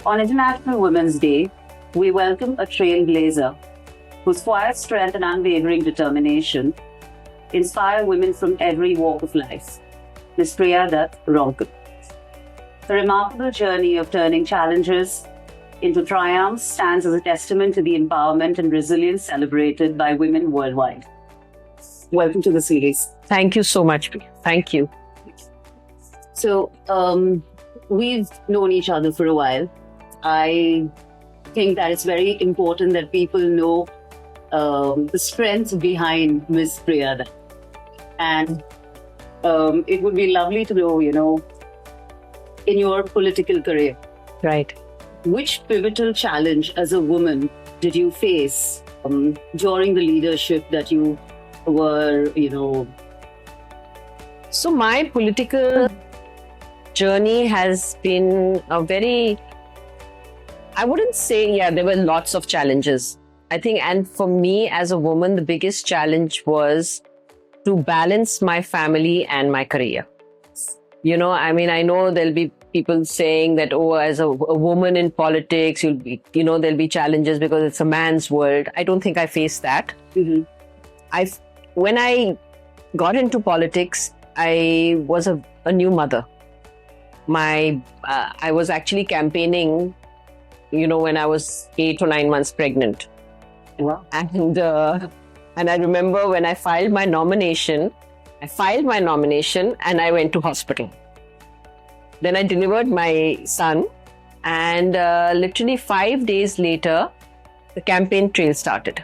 On International Women's Day, we welcome a trailblazer whose quiet strength and unwavering determination inspire women from every walk of life. Ms. Priya Dutt. The remarkable journey of turning challenges into triumphs stands as a testament to the empowerment and resilience celebrated by women worldwide. Welcome to the series. Thank you so much, Priya. Thank you. So, we've known each other for a while. I think that it's very important that people know the strength behind Ms. Priya Dutt. And it would be lovely to know, in your political career, Right. which pivotal challenge as a woman did you face during the leadership that you were, So my political journey has been I wouldn't say, there were lots of challenges. I think, and for me as a woman, the biggest challenge was to balance my family and my career. I know there'll be people saying that, as a woman in politics, there'll be challenges because it's a man's world. I don't think I faced that. Mhm. When I got into politics, I was a new mother. I was actually campaigning, when I was 8 or 9 months pregnant. Wow. And I remember when I filed my nomination and I went to hospital. Then I delivered my son, and literally 5 days later, the campaign trail started.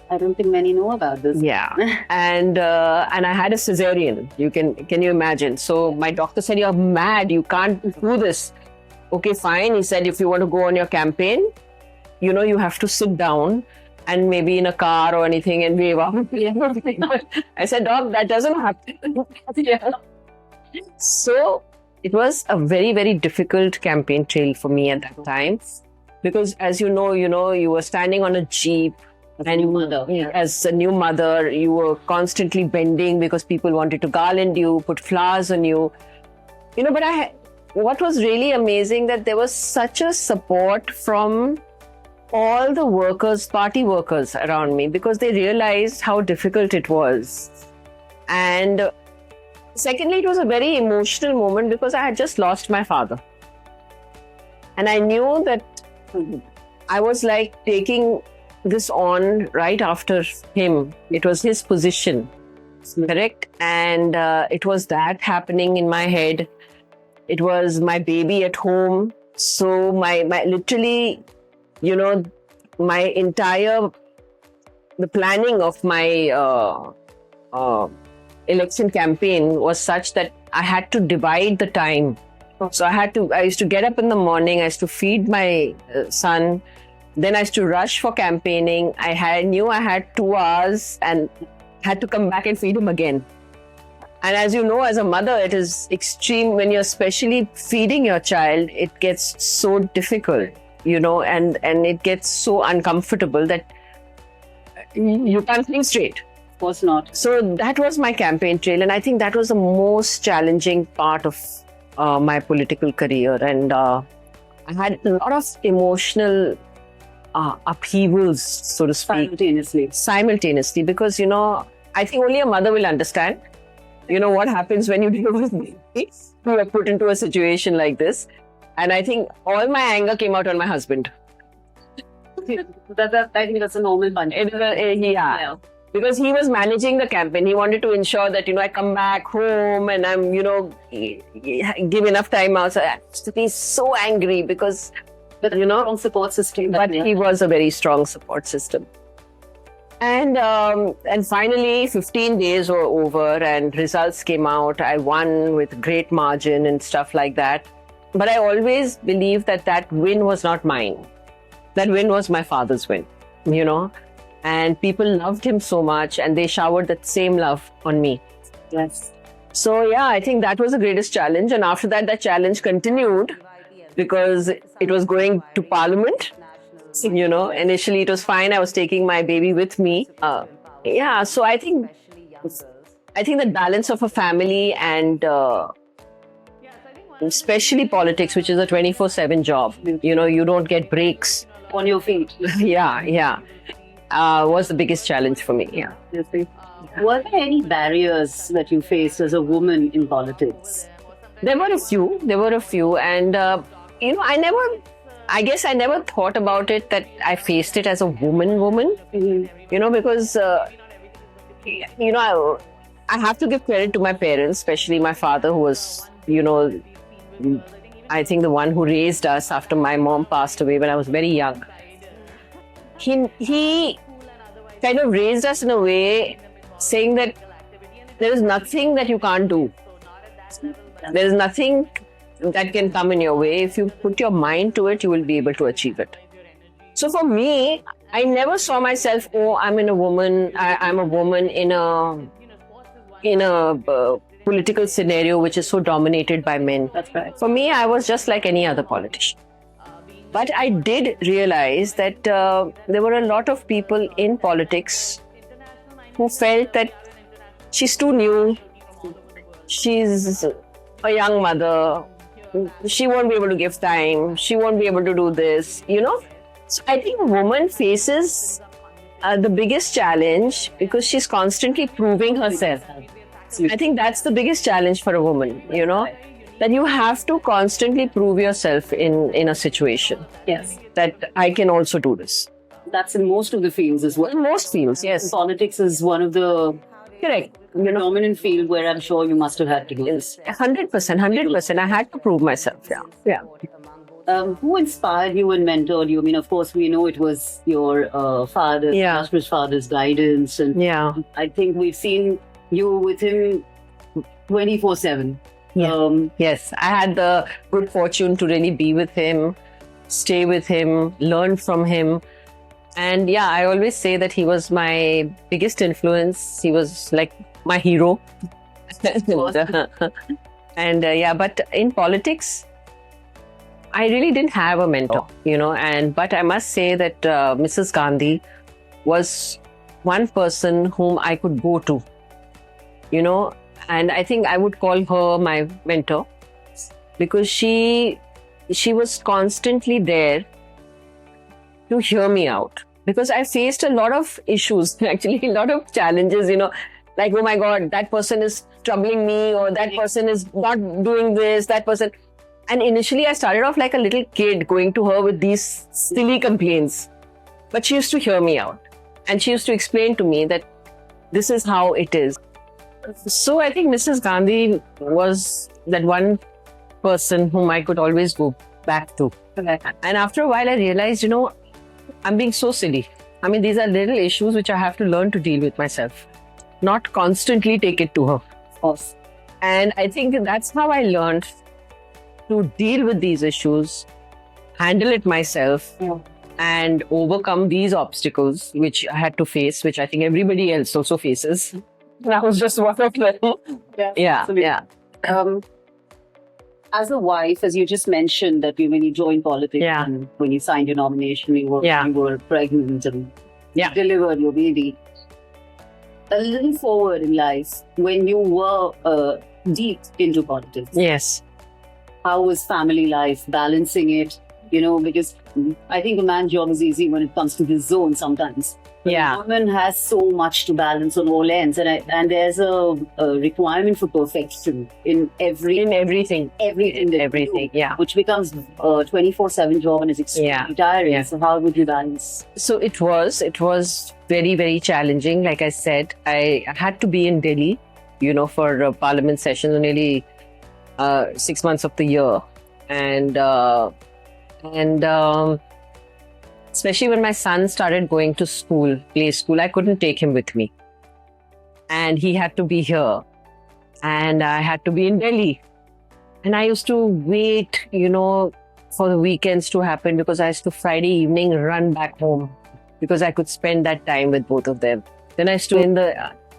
I don't think many know about this. Yeah, and I had a cesarean. Can you imagine? So my doctor said, "You're mad. You can't do this." Okay, fine. He said, "If you want to go on your campaign, you have to sit down and maybe in a car or anything and wave up." I said, "Doc, that doesn't happen." Yeah. So it was a very, very difficult campaign trail for me at that time, because as you know, you were standing on a jeep. As a new mother, you were constantly bending because people wanted to garland you, put flowers on you. But what was really amazing, that there was such a support from all the party workers around me, because they realized how difficult it was. And secondly, it was a very emotional moment because I had just lost my father. And I knew that I was like taking this on right after him. It was his position, correct? And it was that happening in my head. It was my baby at home. So my literally, my entire, the planning of my election campaign was such that I had to divide the time. So I used to get up in the morning, I used to feed my son. Then I used to rush for campaigning. I knew I had 2 hours and had to come back and feed him again. And as you know, as a mother, it is extreme when you're especially feeding your child. It gets so difficult, and it gets so uncomfortable that you can't think straight. Of course not. So that was my campaign trail. And I think that was the most challenging part of my political career. And I had a lot of emotional upheavals, so to speak. Simultaneously, because, I think only a mother will understand, what happens when you deal with babies who are put into a situation like this. And I think all my anger came out on my husband. I think that's a normal punch. Yeah. Because he was managing the campaign. He wanted to ensure that, I come back home and I'm, give enough time out. So I used to be so angry because, strong support system. But he was a very strong support system. And finally, 15 days were over and results came out. I won with great margin and stuff like that. But I always believed that win was not mine. That win was my father's win, And people loved him so much and they showered that same love on me. Yes. So, I think that was the greatest challenge. And after that challenge continued because it was going to Parliament. Initially it was fine. I was taking my baby with me. So I think the balance of a family and especially politics, which is a 24/7 job. You don't get breaks. On your feet. Yeah. Was the biggest challenge for me. Yeah. Were there any barriers that you faced as a woman in politics? There were a few. And, I guess I never thought about it that I faced it as a woman, because, I have to give credit to my parents, especially my father, who was, I think the one who raised us after my mom passed away when I was very young. He kind of raised us in a way saying that there is nothing that you can't do. There is nothing that can come in your way. If you put your mind to it, you will be able to achieve it. So for me, I never saw myself, I'm a woman in a political scenario which is so dominated by men. That's right. For me, I was just like any other politician. But I did realize that there were a lot of people in politics who felt that she's too new, she's a young mother, she won't be able to give time, she won't be able to do this, So I think a woman faces the biggest challenge because she's constantly proving herself. I think that's the biggest challenge for a woman, that you have to constantly prove yourself in a situation. Yes. That I can also do this. That's in most of the fields as well. In most fields, yes. Politics is one of the Correct. dominant field where I'm sure you must have had to do this. 100%. I had to prove myself. Yeah. Who inspired you and mentored you? I mean, of course, we know it was your father, illustrious father's guidance. And I think we've seen you with him 24/7. Yes, I had the good fortune to really be with him, stay with him, learn from him. And I always say that he was my biggest influence. He was like my hero. But in politics, I really didn't have a mentor, but I must say that Mrs. Gandhi was one person whom I could go to, and I think I would call her my mentor because she was constantly there to hear me out, because I faced a lot of issues, actually a lot of challenges, like, oh my God, that person is troubling me, or that person is not doing this, that person. And initially I started off like a little kid going to her with these silly complaints, but she used to hear me out and she used to explain to me that this is how it is. So I think Mrs. Gandhi was that one person whom I could always go back to. And after a while I realized, I'm being so silly. I mean, these are little issues which I have to learn to deal with myself, not constantly take it to her. Of course. And I think that's how I learned to deal with these issues, handle it myself, and overcome these obstacles which I had to face, which I think everybody else also faces. And I was just one of them. Yeah. As a wife, as you just mentioned, that when you joined politics and when you signed your nomination, you were pregnant and delivered your baby. A little forward in life, when you were deep into politics. Yes. How was family life, balancing it? Because I think a man's job is easy when it comes to this zone sometimes. But a woman has so much to balance on all ends, and there's a requirement for perfection in everything, which becomes a 24/7 job and is extremely tiring. So how would you balance? So it was very, very challenging. Like I said, I had to be in Delhi, for parliament sessions nearly 6 months of the year, and especially when my son started going to play school, I couldn't take him with me, and he had to be here, and I had to be in Delhi, and I used to wait, for the weekends to happen, because I used to Friday evening run back home because I could spend that time with both of them. Then I used to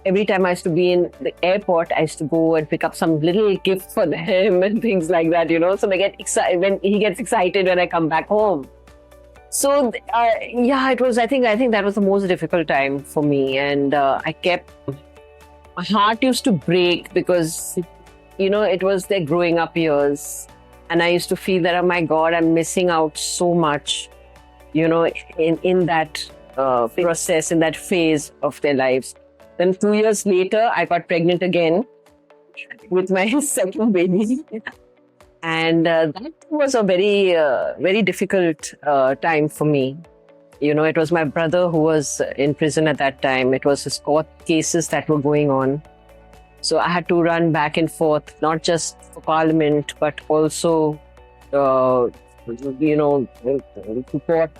every time I used to be in the airport, I used to go and pick up some little gift for him and things like that, So they get excited when he gets excited when I come back home. So it was. I think that was the most difficult time for me, and my heart used to break because, it was their growing up years, And I used to feel that, oh my God, I'm missing out so much, in that process, in that phase of their lives. Then 2 years later, I got pregnant again with my second baby. And that was a very, very difficult time for me. It was my brother who was in prison at that time. It was his court cases that were going on. So I had to run back and forth, not just for Parliament, but also, to court,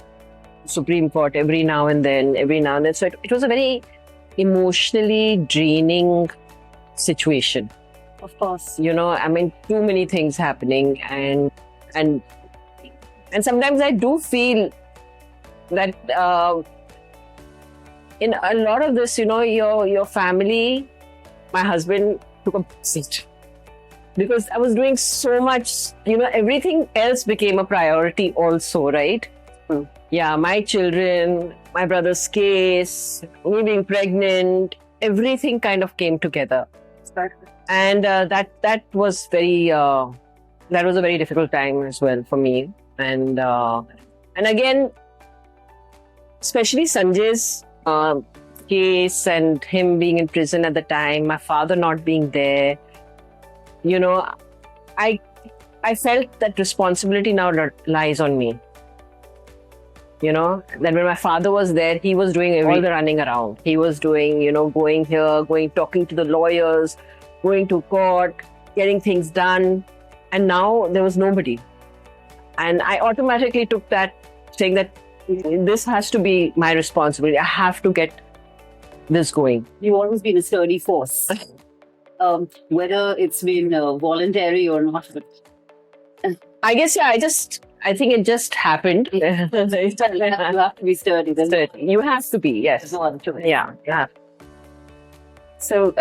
Supreme Court every now and then. So it was a very emotionally draining situation. Of course. Too many things happening, and sometimes I do feel that in a lot of this, your family, my husband took a seat because I was doing so much, everything else became a priority also, right? Mm. Yeah, my children, my brother's case, me being pregnant, everything kind of came together. And that was a very difficult time as well for me. And again, especially Sanjay's case and him being in prison at the time, my father not being there, I felt that responsibility now lies on me. That when my father was there, he was doing all the running around. He was doing, going here, talking to the lawyers, going to court, getting things done. And now there was nobody. And I automatically took that, saying that this has to be my responsibility. I have to get this going. You've always been a sturdy force. Whether it's been voluntary or not. But I guess, yeah, I think it just happened. you have to be sturdy. You have to be, yes. There's no other choice. Yeah, yeah. So,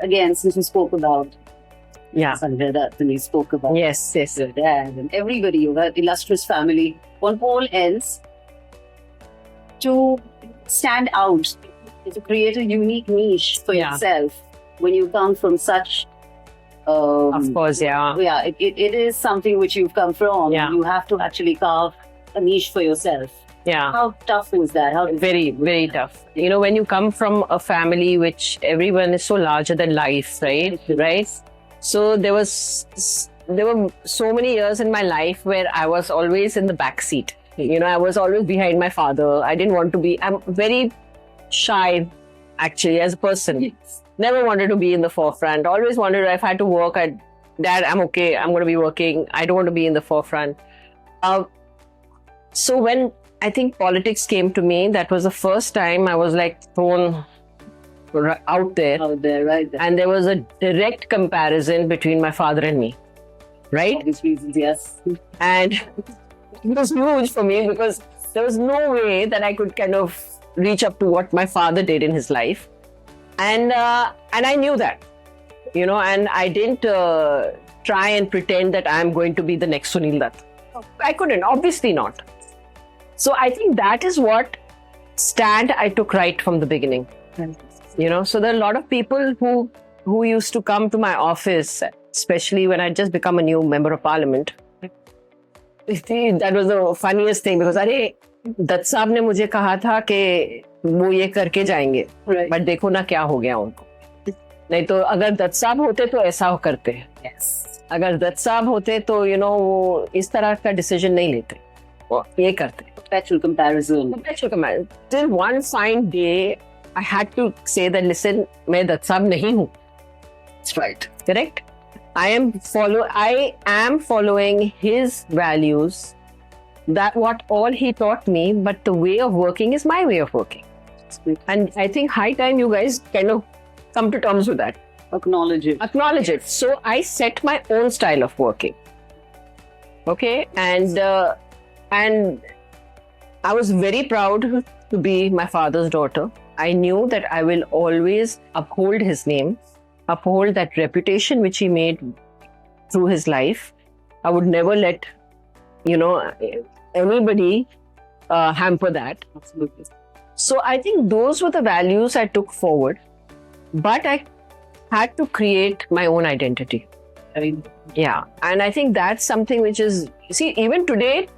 again, since we spoke about Sanjay Dutt, and we spoke about yes, your dad and everybody, your illustrious family, one poll ends to stand out, to create a unique niche for yourself when you come from such. Of course, yeah. Yeah, it is something which you've come from. Yeah. You have to actually carve a niche for yourself. Yeah. How tough was that? Very, very tough. When you come from a family which everyone is so larger than life, right? Right? So there were so many years in my life where I was always in the back seat. I was always behind my father. I didn't want to be. I'm very shy, actually, as a person. Yes. Never wanted to be in the forefront. Always wanted, if I had to work, Dad, I'm okay. I'm going to be working. I don't want to be in the forefront. So when I think politics came to me, that was the first time I was thrown out there. Out there, right there. And there was a direct comparison between my father and me. Right? For these reasons, yes. And it was huge for me because there was no way that I could kind of reach up to what my father did in his life. And I knew that, and I didn't try and pretend that I'm going to be the next Sunil Dutt. I couldn't, obviously not. So I think that is what stand I took right from the beginning. So there are a lot of people who used to come to my office, especially when I just become a new member of Parliament. That was the funniest thing because Dutt साहब ने मुझे कहा था कि वो ये करके जाएंगे, बट देखो ना क्या हो गया उनको. नहीं तो अगर दत्त साहब होते तो ऐसा करते. अगर दत्त साहब होते तो वो इस तरह का डिसीजन नहीं लेते, वो ये करते. Perpetual comparison. Till one fine day, I had to say that, listen, मैं दत्त साहब नहीं हूँ. That's right. Correct? I am following his values. That what all he taught me, but the way of working is my way of working. And I think high time you guys kind of come to terms with that. Acknowledge it. So I set my own style of working. Okay, and I was very proud to be my father's daughter. I knew that I will always uphold his name, uphold that reputation which he made through his life. I would never let anybody hamper that. Absolutely. So I think those were the values I took forward, but I had to create my own identity. Yeah. And I think that's something which is, see, even today,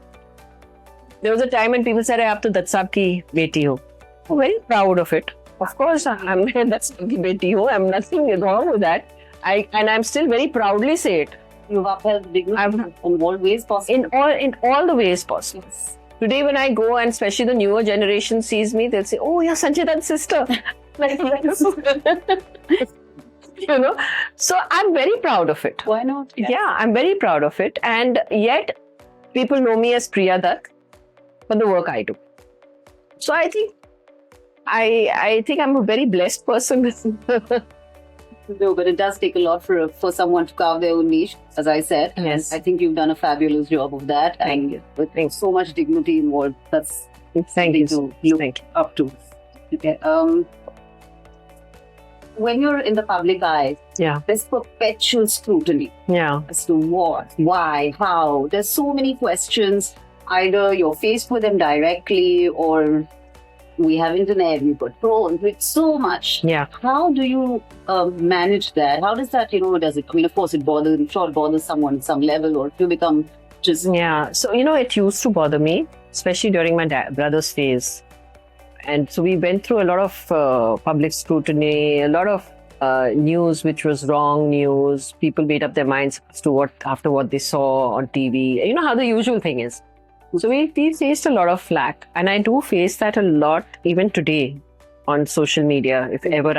there was a time when people said, "I have to Dutt Saab ki beti ho." I'm very proud of it. Of course, I'm Dutt Saab ki beti ho. I'm nothing wrong with that. I'm still very proudly say it. You've upheld dignity in all ways possible. In all the ways possible. Today, when I go, and especially the newer generation sees me, they'll say, "Oh, you're Sanjay Dutt's sister." You know, so I'm very proud of it. Why not? Yeah, I'm very proud of it, and yet people know me as Priya Dutt for the work I do. So I think I'm a very blessed person. No, but it does take a lot for someone to carve their own niche, as I said. Yes. I think you've done a fabulous job of that. Thank you. With so much dignity involved, that's Thank you. to look Thank you. up to. Okay. When you're in the public eye, Yeah. there's perpetual scrutiny Yeah. as to what, why, how. There's so many questions. Either you're faced with them directly, or we have internet, we've got phones, with so much. Yeah. How do you manage that? How does that, does it? I mean, of course, it bothers someone at some level, or if you become just. Yeah. So, it used to bother me, especially during my brother's phase. And so we went through a lot of public scrutiny, a lot of news which was wrong news. People made up their minds as to after what they saw on TV. You know how the usual thing is. So we faced a lot of flack, and I do face that a lot even today on social media. If ever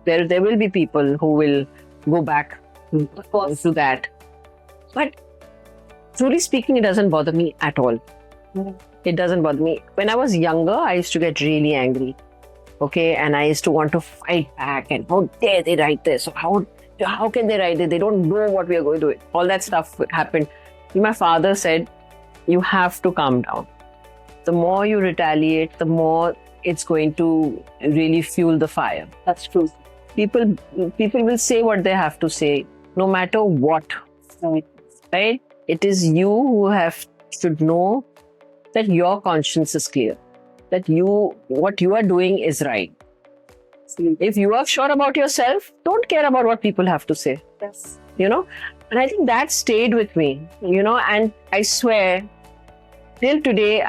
there will be people who will go back Of course. to that. But truly speaking, it doesn't bother me at all. It doesn't bother me. When I was younger, I used to get really angry. Okay, and I used to want to fight back. And how dare they write this? Or how can they write it? They don't know what we are going to do. All that stuff happened. My father said, "You have to calm down. The more you retaliate, the more it's going to really fuel the fire." That's true. People will say what they have to say, no matter what. Right? It is you who should know that your conscience is clear, that what you are doing is right. If you are sure about yourself, don't care about what people have to say. Yes. And I think that stayed with me, and I swear, till today,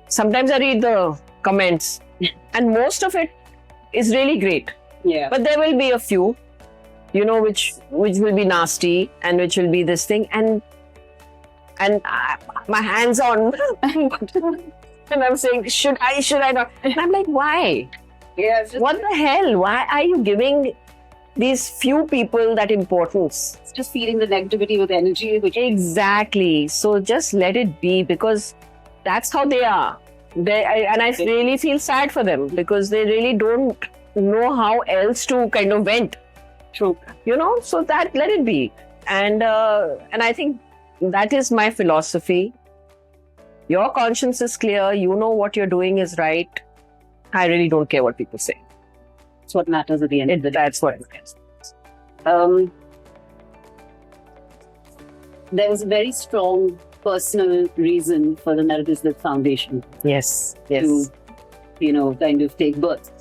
sometimes I read the comments, and most of it is really great. Yeah. But there will be a few, which will be nasty, and which will be this thing, and my hands on, and I'm saying, should I not? And I'm like, why? Yeah. What the hell? Why are you giving these few people that importance? It's just feeding the negativity with energy. Exactly. So just let it be, because that's how they are. I really feel sad for them, because they really don't know how else to kind of vent. True. So that let it be. And I think that is my philosophy. Your conscience is clear. You know what you're doing is right. I really don't care what people say. That's what matters at the end of the day. That's what matters. There was a very strong personal reason for the Nargis Dutt Foundation Yes. to, kind of take birth.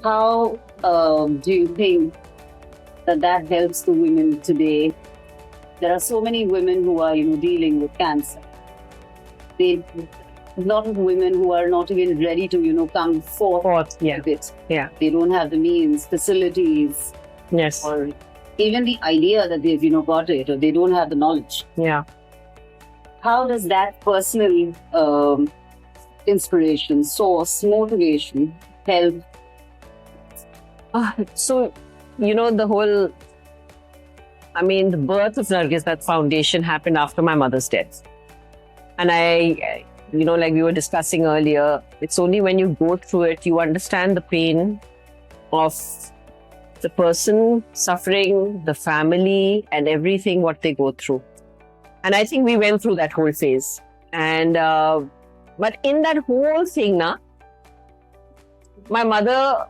How do you think that helps the women today? There are so many women who are, dealing with cancer. A lot of women who are not even ready to, come forth Yeah. with it. Yeah. They don't have the means, facilities, Yes. or even the idea that they've, got it, or they don't have the knowledge. Yeah. How does that personal inspiration, source, motivation help? So, the whole, the birth of Nargis Dutt Foundation happened after my mother's death. And I, like we were discussing earlier, it's only when you go through it, you understand the pain of the person suffering, the family, and everything what they go through. And I think we went through that whole phase. And, but in that whole thing, my mother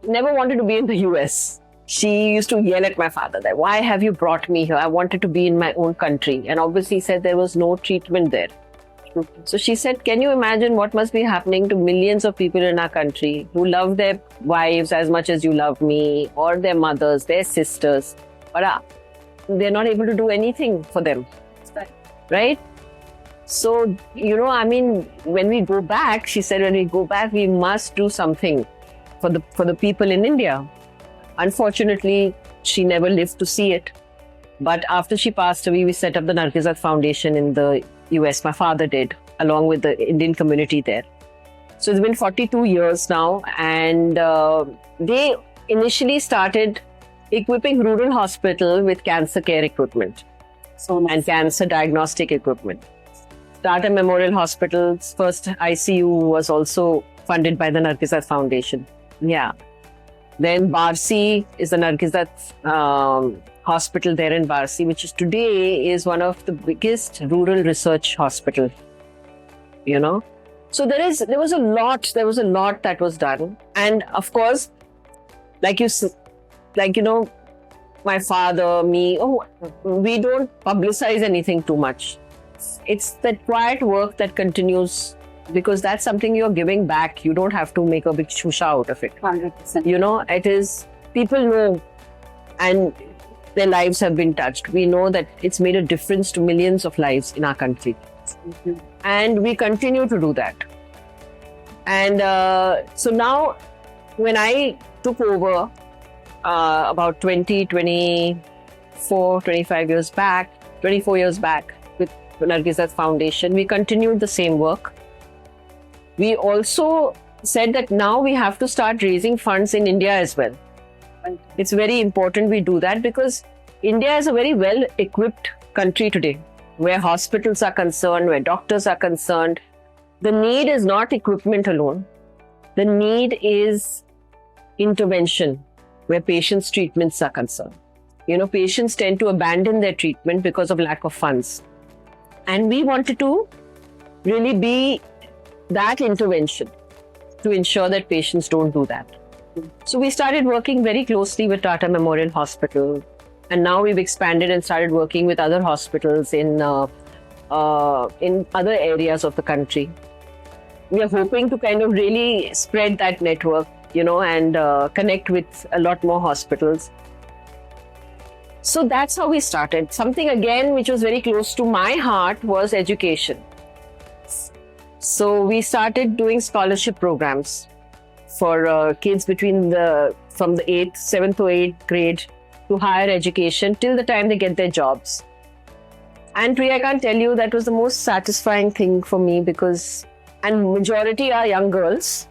never wanted to be in the US. She used to yell at my father that, "Why have you brought me here? I wanted to be in my own country." And obviously said there was no treatment there. So she said, can you imagine what must be happening to millions of people in our country who love their wives as much as you love me, or their mothers, their sisters, but they're not able to do anything for them, right? So, I mean, when we go back, she said, when we go back, we must do something for the people in India. Unfortunately, she never lived to see it. But after she passed away, we set up the Nargis Dutt Foundation in the US. My father did, along with the Indian community there. So it's been 42 years now, and they initially started equipping rural hospital with cancer care equipment and cancer diagnostic equipment. Tata Memorial Hospital's first ICU was also funded by the Nargis Dutt Foundation. Yeah. Then Barsi is the Nargis Dutt hospital there in Barsi, which is today is one of the biggest rural research hospital. So there was a lot that was done, and of course, my father, me, we don't publicize anything too much. It's that quiet work that continues, because that's something you're giving back. You don't have to make a big shusha out of it. 100%. It is, people know, and their lives have been touched. We know that it's made a difference to millions of lives in our country. And we continue to do that. And so now, when I took over about 24 years back with Nargis Dutt Foundation, we continued the same work. We also said that now we have to start raising funds in India as well. It's very important we do that, because India is a very well-equipped country today, where hospitals are concerned, where doctors are concerned. The need is not equipment alone. The need is intervention, where patients' treatments are concerned. Patients tend to abandon their treatment because of lack of funds. And we wanted to really be that intervention to ensure that patients don't do that. So we started working very closely with Tata Memorial Hospital, and now we've expanded and started working with other hospitals in other areas of the country. We are hoping to kind of really spread that network, and connect with a lot more hospitals. So that's how we started. Something again which was very close to my heart was education. So we started doing scholarship programs for kids from the 7th to 8th grade to higher education till the time they get their jobs. And Priya, I can't tell you, that was the most satisfying thing for me, and majority are young girls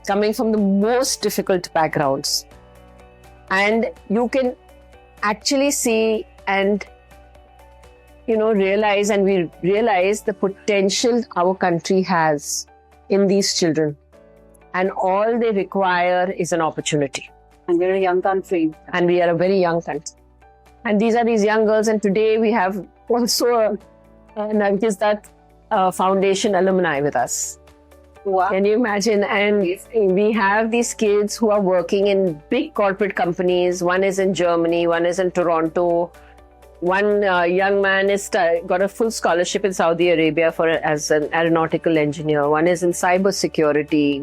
coming from the most difficult backgrounds. And you can actually see and realize, and we realize the potential our country has in these children, and all they require is an opportunity. And we're a young country. And we are a very young country. And these are these young girls, and today we have also a Nargis Dutt Foundation alumni with us. Wow. Can you imagine? And we have these kids who are working in big corporate companies. One is in Germany, one is in Toronto. One young man has got a full scholarship in Saudi Arabia as an aeronautical engineer. One is in cyber security.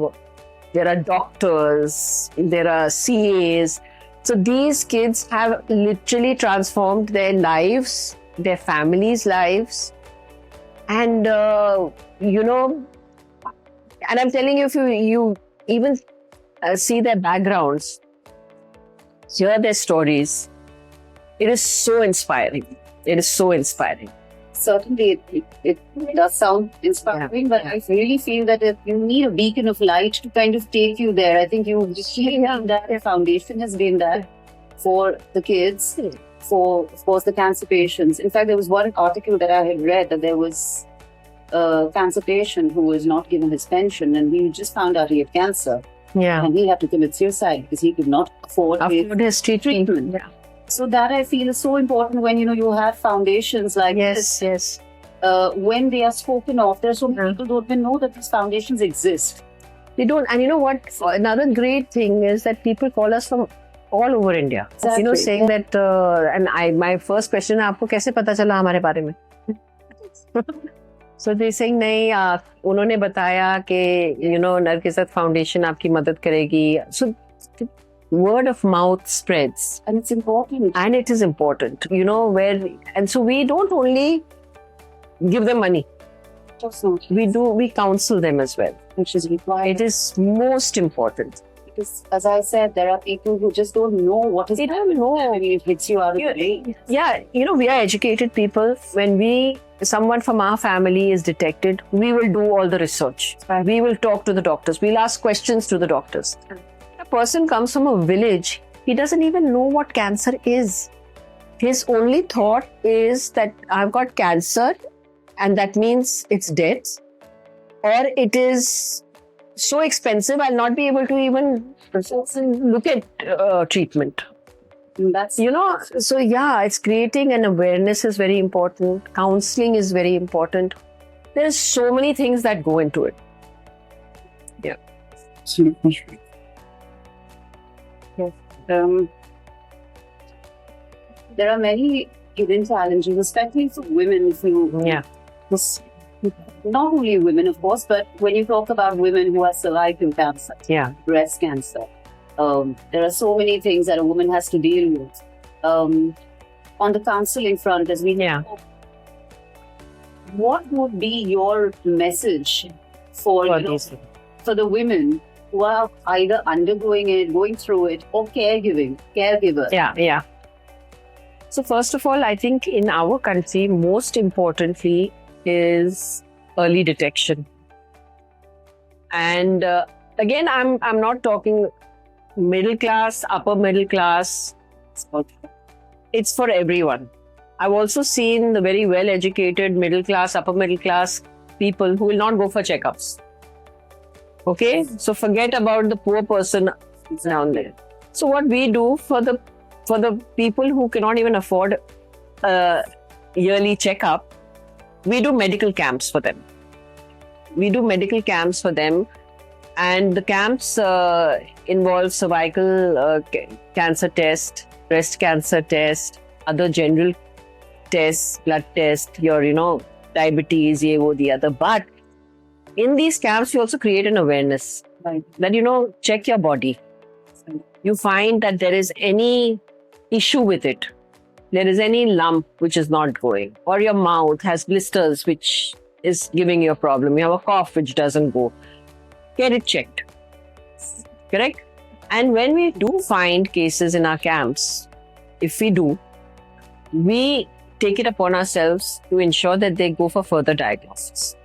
There are doctors, there are CAs. So these kids have literally transformed their lives, their families' lives. And, and I'm telling you, if you even see their backgrounds, hear their stories, it is so inspiring. It is so inspiring. Certainly, it does sound inspiring, but I really feel that you need a beacon of light to kind of take you there. I think you just that foundation has been that for the kids, for, of course, the cancer patients. In fact, there was one article that I had read that there was a cancer patient who was not given his pension, and we just found out he had cancer. Yeah. And he had to commit suicide because he could not afford his treatment. Yeah. So that I feel is so important when you have foundations like this. Yes. When they are spoken of, there are so many people don't even know that these foundations exist. They don't. And you know what? Another great thing is that people call us from all over India. Exactly. Saying that. And my first question: "Aapko kaise pata chala hamare bare mein?" So they saying नहीं उन्होंने बताया कि Nargis Dutt Foundation आपकी मदद करेगी. So word of mouth spreads, And it's important. and it is important. And so we don't only give them money. Absolutely. We counsel them as well. Which is required. It is most important. Because, as I said, there are people who just don't know what is. They don't know. I mean, it hits you out of the way. Yeah, we are educated people. When someone from our family is detected, we will do all the research. We will talk to the doctors. We'll ask questions to the doctors. A person comes from a village, he doesn't even know what cancer is. His only thought is that I've got cancer and that means it's death, or it is so expensive I'll not be able to even look at treatment. That's So yeah, it's creating an awareness is very important. Counseling is very important. There's so many things that go into it. Yeah. absolutely. Yes. There are many hidden challenges, especially for women. Yeah. Not only women, of course, but when you talk about women who have cervical cancer, Yeah. breast cancer, there are so many things that a woman has to deal with. On the counseling front, as we Yeah. know, what would be your message for the women who are either undergoing it, going through it, or caregivers? Yeah. So first of all, I think in our country, most importantly is early detection. And again, I'm not talking middle class, upper middle class. It's for everyone. I've also seen the very well-educated middle class, upper middle class people who will not go for checkups. Okay, so forget about the poor person down there. So what we do for the people who cannot even afford a yearly checkup, we do medical camps for them. And the camps involve cervical cancer test, breast cancer test, other general tests, blood test, your diabetes, ye wo the other. But in these camps, you also create an awareness that check your body. You find that there is any issue with it, there is any lump which is not going, or your mouth has blisters which is giving you a problem, you have a cough which doesn't go, get it checked. Correct? And when we do find cases in our camps, if we do, we take it upon ourselves to ensure that they go for further diagnosis.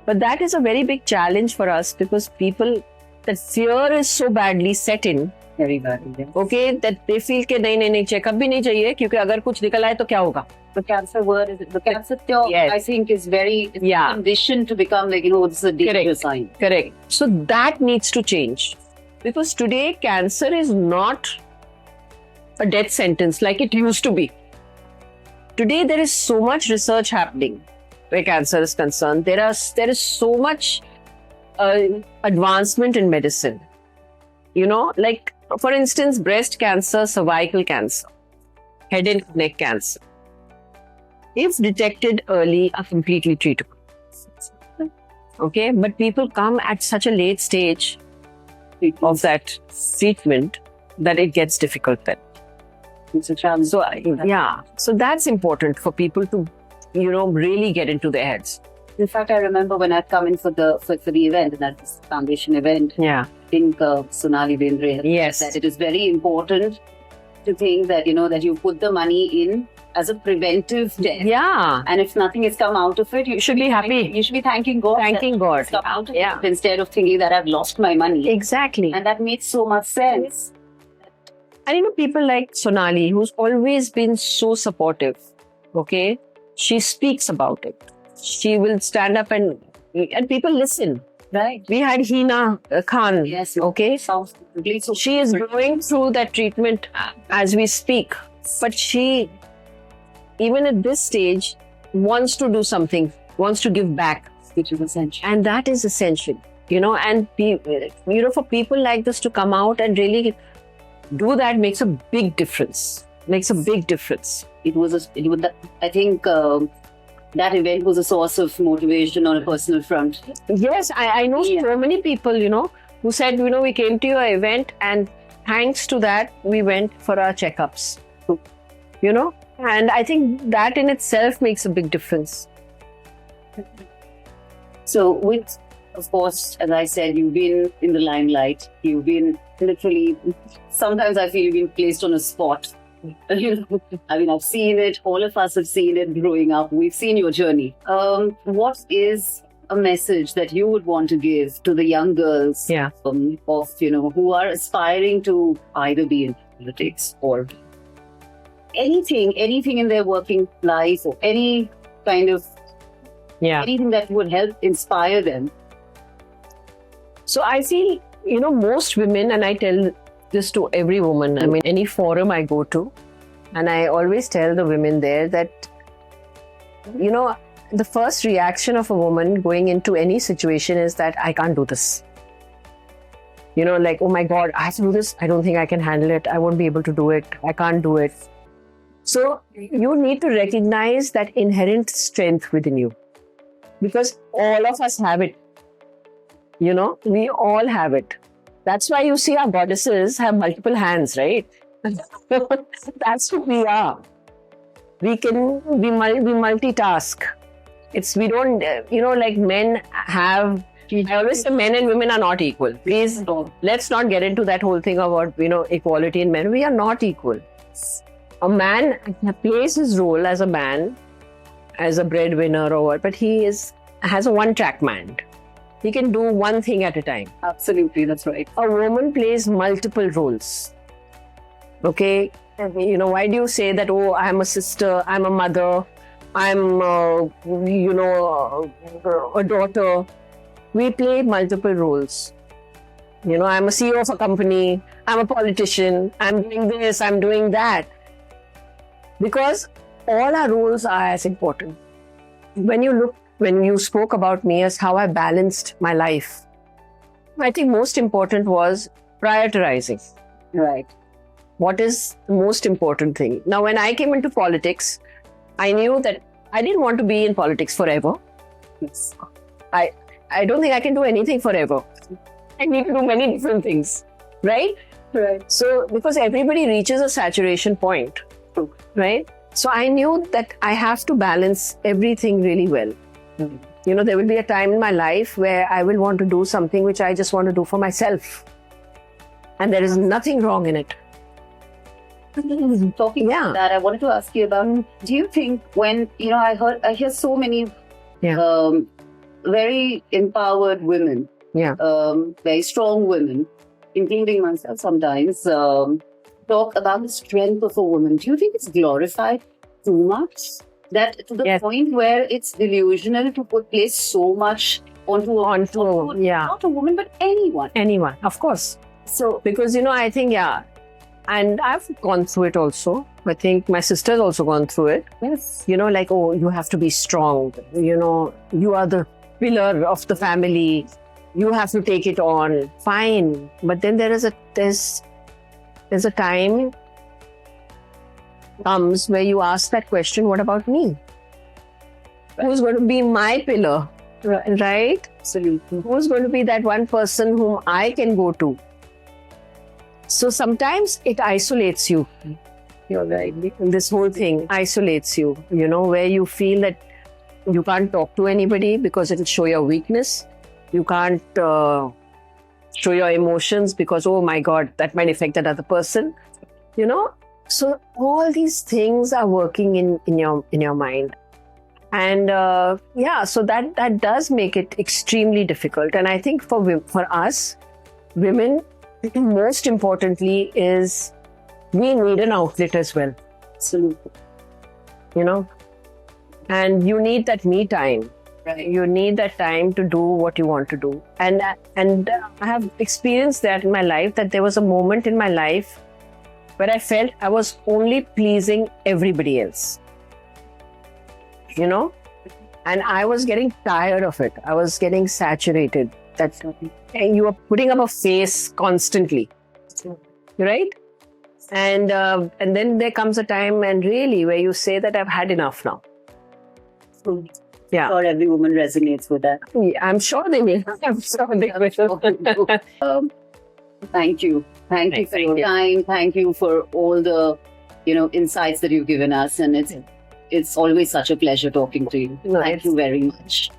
But that is a very big challenge for us because that fear is so badly set in. Very badly. Okay, that they feel कि नहीं checkup भी नहीं चाहिए क्योंकि अगर कुछ निकल आए तो क्या होगा? The cancer cure, Yes. I think, is very conditioned to become this is a danger sign. Correct. So that needs to change because today cancer is not a death sentence like it used to be. Today there is so much research happening where cancer is concerned. There is so much advancement in medicine. Like for instance, breast cancer, cervical cancer, head and neck cancer, if detected early, are completely treatable. Okay, but people come at such a late stage of that treatment that it gets difficult then. It's a challenge. So so that's important for people to really get into their heads. In fact, I remember when I'd come in for the event, that foundation event. Yeah. I think Sonali Bendre Yes. said it is very important to think that that you put the money in as a preventive test. Yeah. And if nothing has come out of it, you should be happy. You should be thanking God. Thanking God. It's come out of it instead of thinking that I've lost my money. Exactly. And that makes so much sense. And people like Sonali, who's always been so supportive. Okay, she speaks about it. She will stand up and people listen. Right. We had Hina Khan. Yes. Okay. So she is going through that treatment as we speak. But she, even at this stage, wants to do something, wants to give back. Which is essential. And that is essential. And for people like this to come out and really do that makes a big difference. I think that event was a source of motivation on a personal front. Yes, I know Yeah. so many people, who said, we came to your event and thanks to that, we went for our checkups. And I think that in itself makes a big difference. So, with, of course, as I said, you've been in the limelight. You've been literally, sometimes I feel you've been placed on a spot. I mean, I've seen it. All of us have seen it growing up. We've seen your journey. What is a message that you would want to give to the young girls Yeah. who are aspiring to either be in politics or anything in their working life, or any kind of anything that would help inspire them? So I feel, most women, and I tell this to every woman, I mean, any forum I go to, and I always tell the women there that, the first reaction of a woman going into any situation is that I can't do this. Like, oh my God, I have to do this. I don't think I can handle it. I won't be able to do it. I can't do it. So you need to recognize that inherent strength within you, because all of us have it. We all have it. That's why you see our goddesses have multiple hands, right? That's who we are. We multitask. We don't, like men have, I always say men and women are not equal. Please, let's not get into that whole thing about, equality in men. We are not equal. A man plays his role as a man, as a breadwinner or what, but he has a one-track mind. He can do one thing at a time. Absolutely, that's right. A woman plays multiple roles. Okay? Why do you say that, oh, I'm a sister, I'm a mother, I'm, a daughter? We play multiple roles. I'm a CEO of a company, I'm a politician, I'm doing this, I'm doing that. Because all our roles are as important. When you spoke about me as how I balanced my life, I think most important was prioritizing. Right. What is the most important thing? Now, when I came into politics, I knew that I didn't want to be in politics forever. Yes. I don't think I can do anything forever. I need to do many different things, right? Right. So, because everybody reaches a saturation point, right? So I knew that I have to balance everything really well. Mm-hmm. There will be a time in my life where I will want to do something which I just want to do for myself. And there is nothing wrong in it. Talking about that, I wanted to ask you about, do you think when, I hear so many very empowered women, very strong women, including myself sometimes, talk about the strength of a woman. Do you think it's glorified too much? That to the point where it's delusional to place so much onto not a woman, but anyone. Anyone, of course. So, because, I think, and I've gone through it also. I think my sister's also gone through it. yes. Like, oh, you have to be strong. You are the pillar of the family. You have to take it on. Fine. But then there's a time comes where you ask that question, what about me? Who's going to be my pillar? Right? Absolutely. Who's going to be that one person whom I can go to? So sometimes it isolates you. You're right. This whole thing isolates you, where you feel that you can't talk to anybody because it'll show your weakness. You can't show your emotions because, oh my God, that might affect that other person. So all these things are working in your mind. And so that does make it extremely difficult. And I think for us, women, most importantly is we need an outlet as well. Absolutely. And you need that me time. Right. You need that time to do what you want to do. And I have experienced that in my life, that there was a moment in my life where I felt I was only pleasing everybody else. And I was getting tired of it. I was getting saturated. And you are putting up a face constantly, right? And then there comes a time, and really, where you say that I've had enough now. Yeah. Sure, every woman resonates with that. Yeah, I'm sure they will. I'm sure they will. Thank you. Thank you for your time. Thank you for all the, insights that you've given us. And it's always such a pleasure talking to you. Nice. Thank you very much.